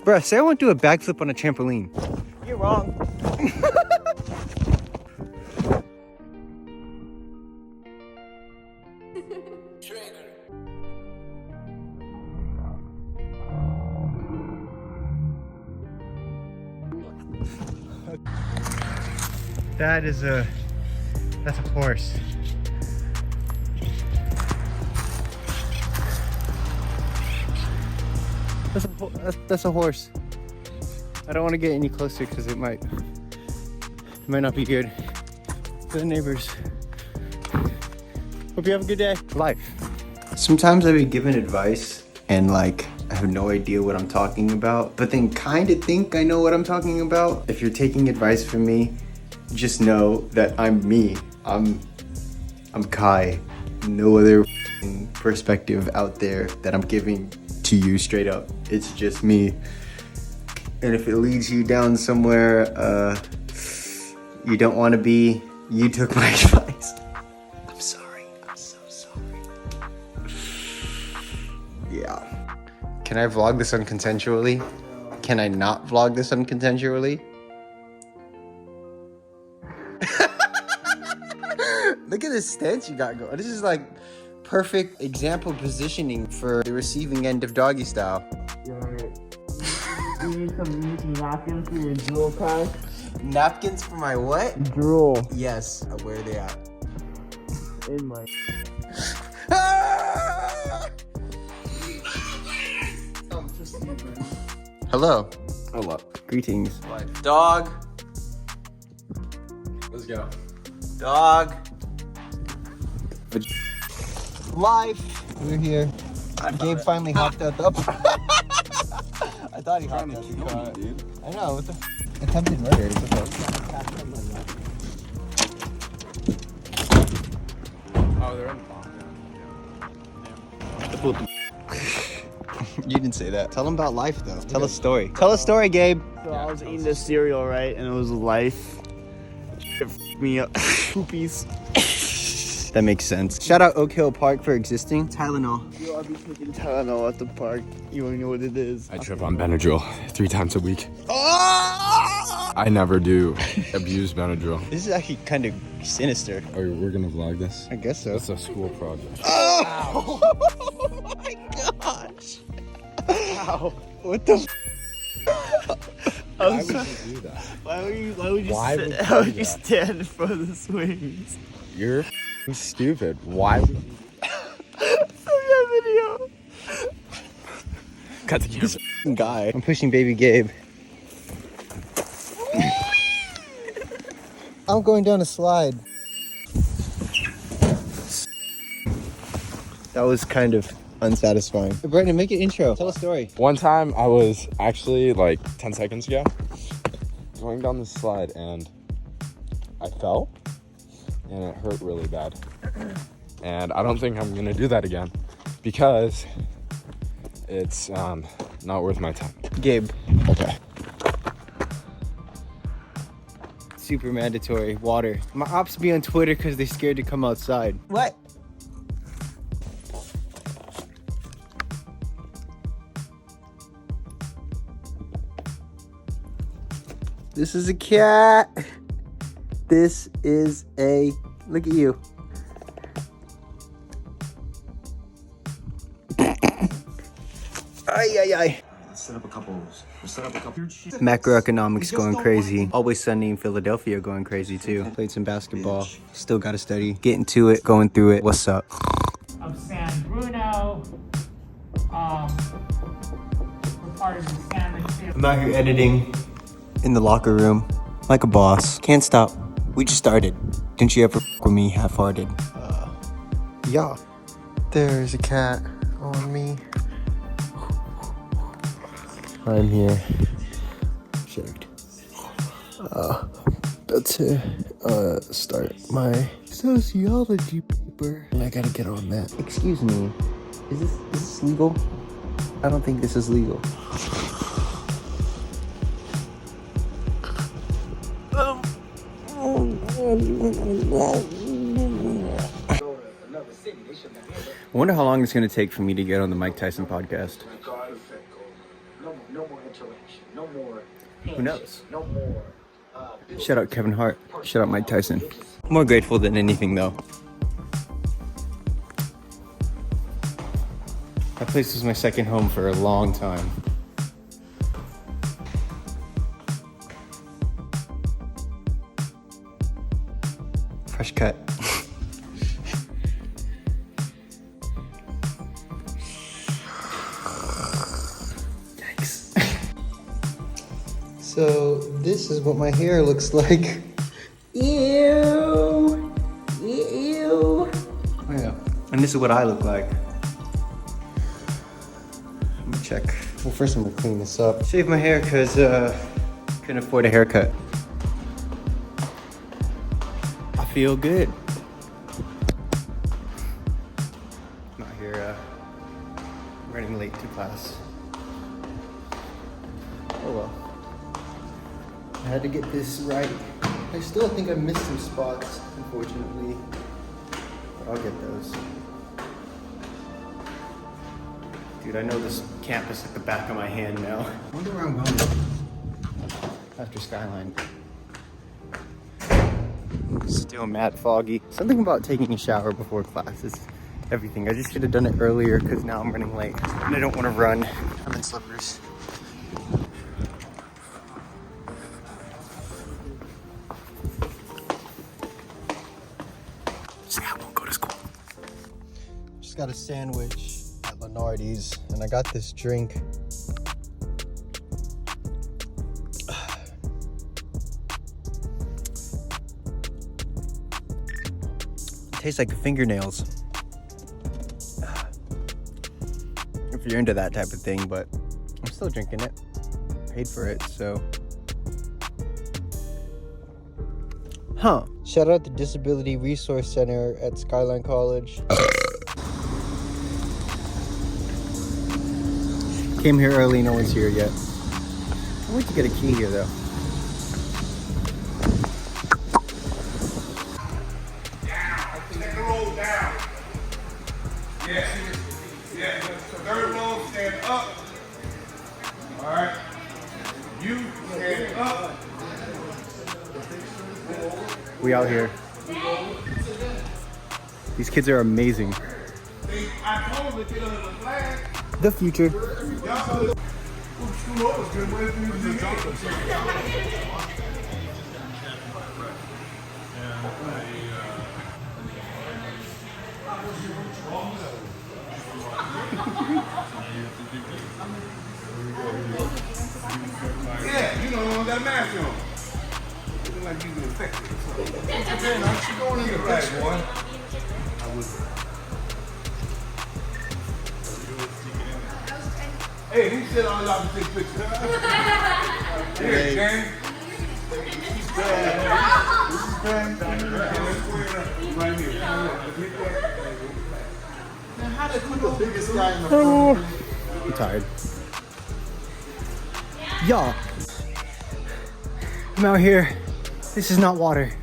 Bruh, Sarah won't do a backflip on a trampoline. You're wrong. That's a horse. That's a horse. I don't want to get any closer because it might not be good for the neighbors. Hope you have a good day. Life. Sometimes I've been given advice and like I have no idea what I'm talking about, but then kind of think I know what I'm talking about. If you're taking advice from me, just know that I'm me. I'm Kai. No other perspective out there that I'm giving to you straight up. It's just me. And if it leads you down somewhere you don't want to be, you took my advice. I'm sorry. I'm so sorry. Yeah. Can I vlog this unconsensually? No. Can I not vlog this unconsensually? Look at this stance you got going. This is like perfect example positioning for the receiving end of doggy style. You need some napkins for your drool pack? Napkins for my what? Drool. Yes. Where are they at? In my... Hello. Hello. Greetings. Dog. Let's go. Dog. Life. We're here. Gabe finally hopped out the I thought he hopped out the car. Dude. I know. What the attempted murder. Oh, they're in the bomb. You didn't say that. Tell him about life, though. Tell a story. Tell a story, Gabe. So I was eating the cereal, right? And it was Life. It f***ed me up. Poopies. That makes sense. Shout out Oak Hill Park for existing. Tylenol. Yo, I'll be taking Tylenol at the park. You don't know what it is. I trip on Benadryl 3 times a week. Oh! I never do abuse Benadryl. This is actually kind of sinister. Oh, we're gonna vlog this? I guess so. It's a school project. Oh! Oh my gosh! Ow. What the? Why would you do that? Why would you Why stand in front of the swings? You're f***ing stupid. Why would you? that video. Cut the camera. Guy. I'm pushing baby Gabe. I'm going down a slide. That was kind of unsatisfying. Hey, Brendan, make an intro. Tell a story. One time I was actually like 10 seconds ago going down the slide and I fell and it hurt really bad. And I don't think I'm gonna do that again because it's not worth my time. Gabe. Okay. Super mandatory. Water. My ops be on Twitter because they're scared to come outside. What? This is a cat. This is a... Look at you. Ay, ay, ay. Set up a couple. Macroeconomics going crazy. Always Sunny in Philadelphia going crazy too. Played some basketball. Still gotta study. Getting to it. Going through it. What's up? Of San Bruno. We're part of the San Mateo. I'm out here editing in the locker room like a boss. Can't stop. We just started. Didn't you ever f with me half-hearted? Yeah. There's a cat on me. I'm here. Shaved. About to start my sociology paper. I gotta get on that. Excuse me. Is this legal? I don't think this is legal. I wonder how long it's gonna take for me to get on the Mike Tyson podcast. interaction. No more. Who knows? No more. Shout out Kevin Hart. Shout out Mike Tyson. More grateful than anything though. That place was my second home for a long time. Fresh cut. Yikes. So this is what my hair looks like. Ew. Ew. Oh yeah. And this is what I look like. Let me check. Well, first I'm gonna clean this up. Shave my hair because couldn't afford a haircut. I feel good. I'm out here running late to class. Oh well. I had to get this right. I still think I missed some spots, unfortunately. But I'll get those. Dude, I know this campus like the back of my hand now. I wonder where I'm going after Skyline. Still mad foggy. Something about taking a shower before class is everything. I just should have done it earlier because now I'm running late. And I don't want to run. I'm in slippers. See, I won't go to school. Just got a sandwich at Lenardi's and I got this drink. Tastes like fingernails. If you're into that type of thing, but I'm still drinking it. Paid for it, so. Huh. Shout out the Disability Resource Center at Skyline College. Came here early, no one's here yet. I wait to get a key here though. Yeah, so third row, stand up. All right. You stand up. We out here. These kids are amazing. I told them to get under the flag. The future. Y'all saw this. School over, good way for you to do Yeah, you know, I got a mask on. Looking like you infected. Man, aren't you going in the black boy? I was. Hey, he said all y'all can take pictures. Here, Ken. This is Ken. Right here. Now, how they put the biggest guy in the front? I'm tired. Y'all, I'm out here. This is not water.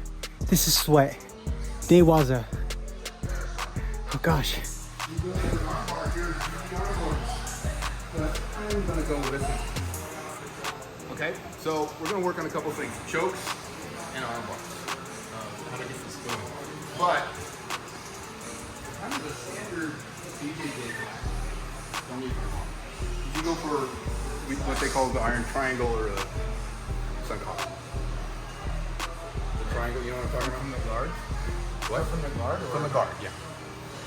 This is sweat. Dewaza. Oh gosh. I'm gonna go with it. Okay, so we're gonna work on a couple things: chokes and arm bars. How to get this going. But kind of the standard DJ day class. Don't need very long. You go for what they call the iron triangle or the sun collar. The triangle, you know what I'm talking about? From the guard. What? From the guard? From the guard, yeah.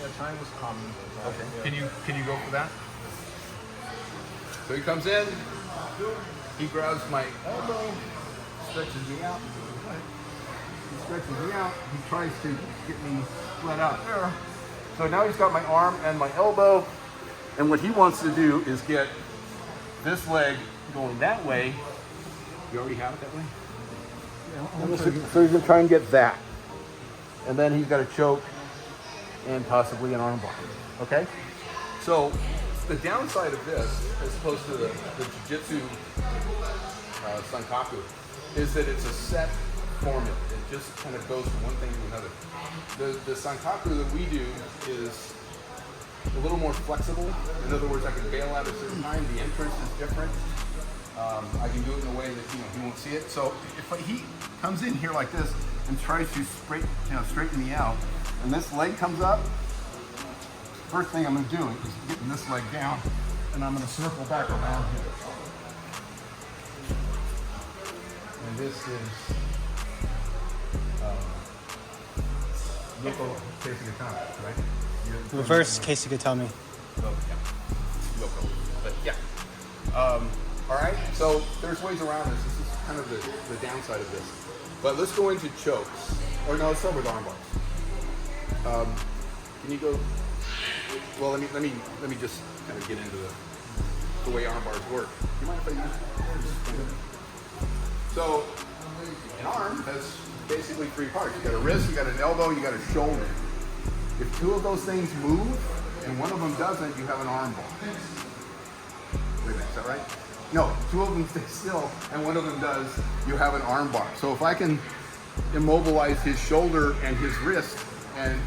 Yeah, triangle's common. Okay. Yeah. Can you go for that? So he comes in, he grabs my elbow, stretches me out. He stretches me out, he tries to get me let out there. So now he's got my arm and my elbow, and what he wants to do is get this leg going that way. You already have it that way? Yeah. So he's gonna try and get that. And then he's got a choke and possibly an arm bar, okay? So the downside of this, as opposed to the jiu-jitsu sankaku, is that it's a set formula. It just kind of goes from one thing to another. The sankaku that we do is a little more flexible. In other words, I can bail out at a certain time. The entrance is different. I can do it in a way that he won't see it. So if he comes in here like this and tries to straighten me out, and this leg comes up, first thing I'm going to do is getting this leg down, and I'm going to circle back around here. And this is Yoko Keisugatami, right? Reverse Keisugatami. Oh, yeah. Yoko. But yeah. All right. So there's ways around this. This is kind of the downside of this. But let's go into chokes. Or no, let's start with arm bars. Can you go? Well, let me just kind of get into the way arm bars work. Do you mind if I use? So an arm has basically three parts. You got a wrist, you got an elbow, you got a shoulder. If two of those things move and one of them doesn't, you have an arm bar. Wait a minute, is that right? No, two of them stay still and one of them does, you have an arm bar. So if I can immobilize his shoulder and his wrist and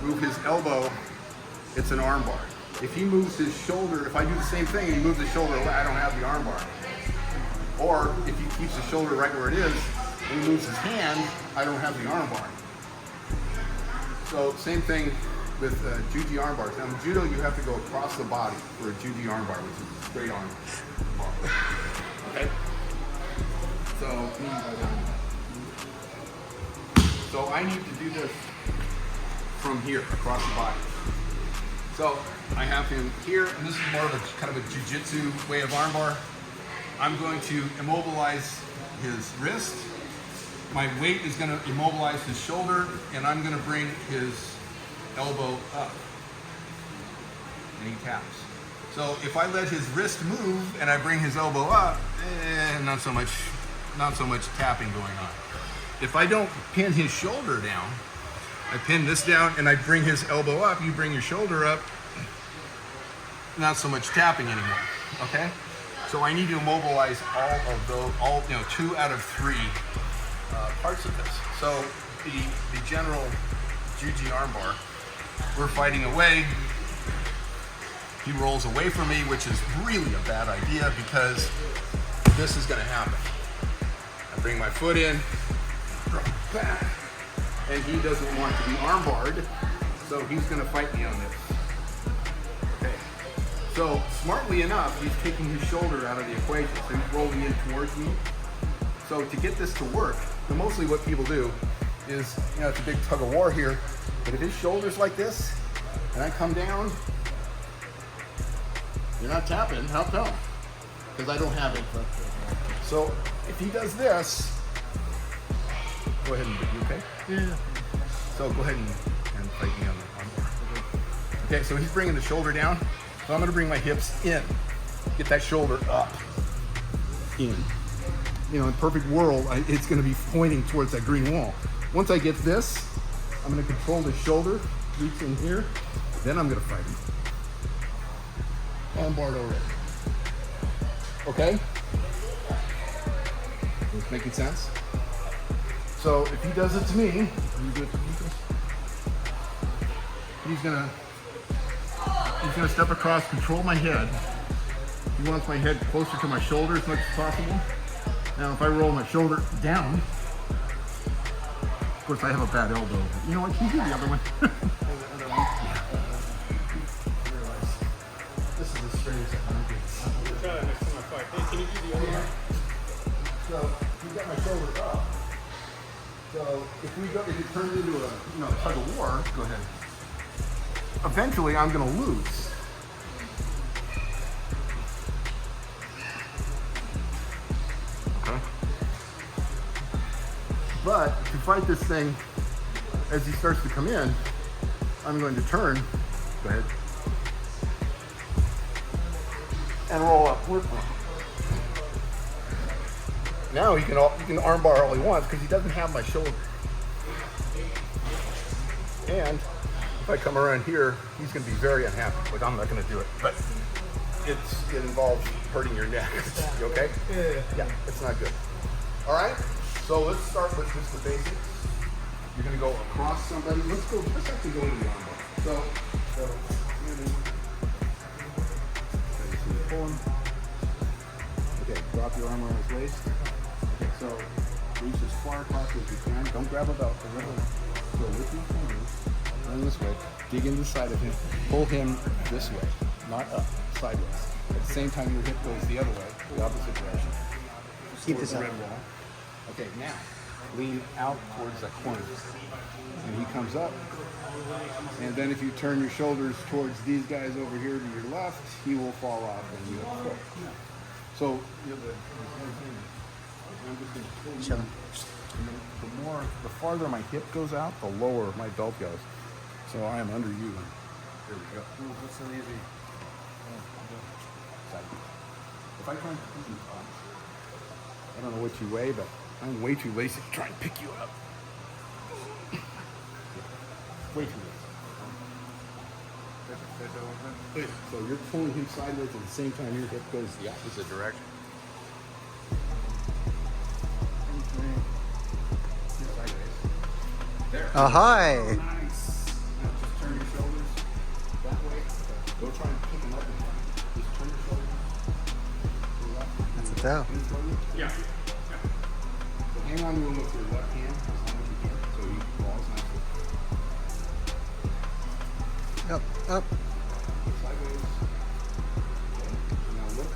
move his elbow, it's an arm bar. If he moves his shoulder, if I do the same thing and he moves his shoulder away, I don't have the arm bar. Or if he keeps the shoulder right where it is and he moves his hand, I don't have the arm bar. So same thing with Juji arm bars. Now in judo, you have to go across the body for a Juji arm bar, which is a straight arm bar. Okay? So I need to do this from here, across the body. So I have him here, and this is more of a kind of a jiu-jitsu way of armbar. I'm going to immobilize his wrist. My weight is going to immobilize his shoulder, and I'm going to bring his elbow up. And he taps. So if I let his wrist move and I bring his elbow up, not so much tapping going on. If I don't pin his shoulder down, I pin this down and I bring his elbow up, you bring your shoulder up, not so much tapping anymore, okay? So I need to immobilize all of those, 2 out of 3 parts of this. So the general Juji armbar, we're fighting away. He rolls away from me, which is really a bad idea because this is gonna happen. I bring my foot in, drop back, and he doesn't want to be armbarred, so he's gonna fight me on this. Okay. So smartly enough, he's taking his shoulder out of the equation, so he's rolling in towards me. So to get this to work, mostly what people do is, it's a big tug of war here, but if his shoulder's like this, and I come down, you're not tapping, how come? Because I don't have it. So if he does this, go ahead and do, you okay? Yeah. So go ahead and fight me on the armbar. Okay, so he's bringing the shoulder down. So I'm gonna bring my hips in. Get that shoulder up. In. In perfect world, it's gonna be pointing towards that green wall. Once I get this, I'm gonna control the shoulder, reach in here, then I'm gonna fight him. Armbarred already. Okay? Is this making sense? So if he does it to me, he's gonna step across, control my head. He wants my head closer to my shoulder as much as possible. Now if I roll my shoulder down, of course I have a bad elbow. You know what, can you do the other one? This is the strangest I'm gonna try that next time I fight. Hey, can you do the other one? So you got my shoulder up. So if it turns into a tug of war, go ahead. Eventually, I'm going to lose. Okay. But to fight this thing, as he starts to come in, I'm going to turn. Go ahead. And roll up. Now he can armbar all he wants because he doesn't have my shoulder. And if I come around here, he's going to be very unhappy. But I'm not going to do it. But it involves hurting your neck. You okay? Yeah. It's not good. All right. So let's start with just the basics. You're going to go across somebody. Let's actually go into the armbar. So pull him. Okay. Drop your arm around his waist. Okay, so reach as far across as you can. Don't grab a belt. Go with your fingers. Turn this way. Dig into the side of him. Pull him this way, not up, sideways. At the same time, your hip goes the other way, the opposite direction. Keep Towards this the up. red wall. Okay, now lean out towards that corner. And he comes up. And then if you turn your shoulders towards these guys over here to your left, he will fall off and you have foot. So you're I'm just going to pull you. Chilling. And then the farther my hip goes out, the lower my belt goes. So I am under you. There we go. What's so easy? If I try and pick you up, I don't know what you weigh, but I'm way too lazy to try and pick you up. Way too lazy. So you're pulling him sideways at the same time your hip goes the opposite direction. There. Ahoy! Nice. Now just turn your shoulders that way. Go try and pick him up. Just turn your shoulders. That's a tell. Yeah. So hang on to him with your left hand as long as you can, so he falls nicely. Up, up. Sideways. Okay. Now look.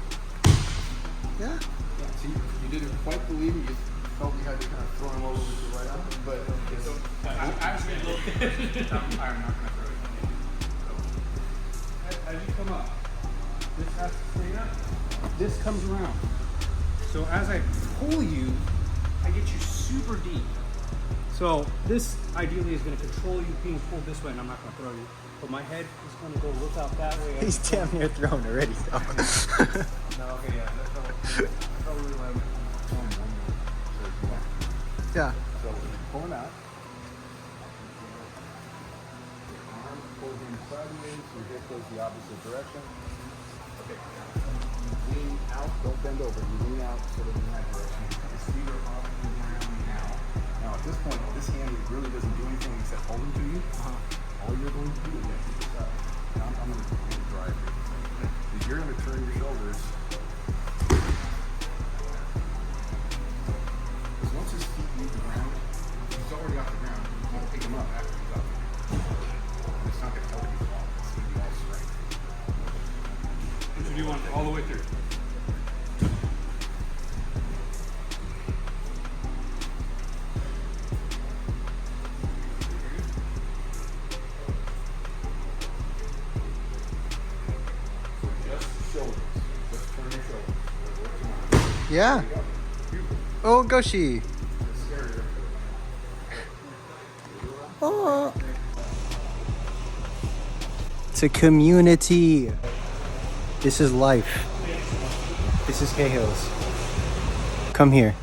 Yeah. Yeah, see, you didn't quite believe it. You felt you had to kind of throw him over with your right arm, but it's... I'm not going to throw it. As you come up, this has to stay up. This comes around. So as I pull you, I get you super deep. So this ideally is going to control you being pulled this way, and I'm not going to throw you. But my head is going to go look out that way. He's damn near thrown already. No, okay, yeah. That's probably like... Yeah. So pull him out. Arm, pull him sideways, your hip goes the opposite direction. Okay. Lean out, don't bend over. You lean out sort of in that direction. His feet are off the ground now. Now at this point, this hand really doesn't do anything except hold him to you. All you're going to do is pick this up. And I'm going to drive you. Because you're going to turn your shoulders. Because once his feet leave the ground, he's already off the ground. You want to pick him up after he's up. And it's not going to help you fall. It's going to be all strength. Which do you want all the way through? Just shoulders. Just turn your shoulders. Yeah. Oh, Goshi. Oh. It's a community. This is life. This is Hay Hills. Come here.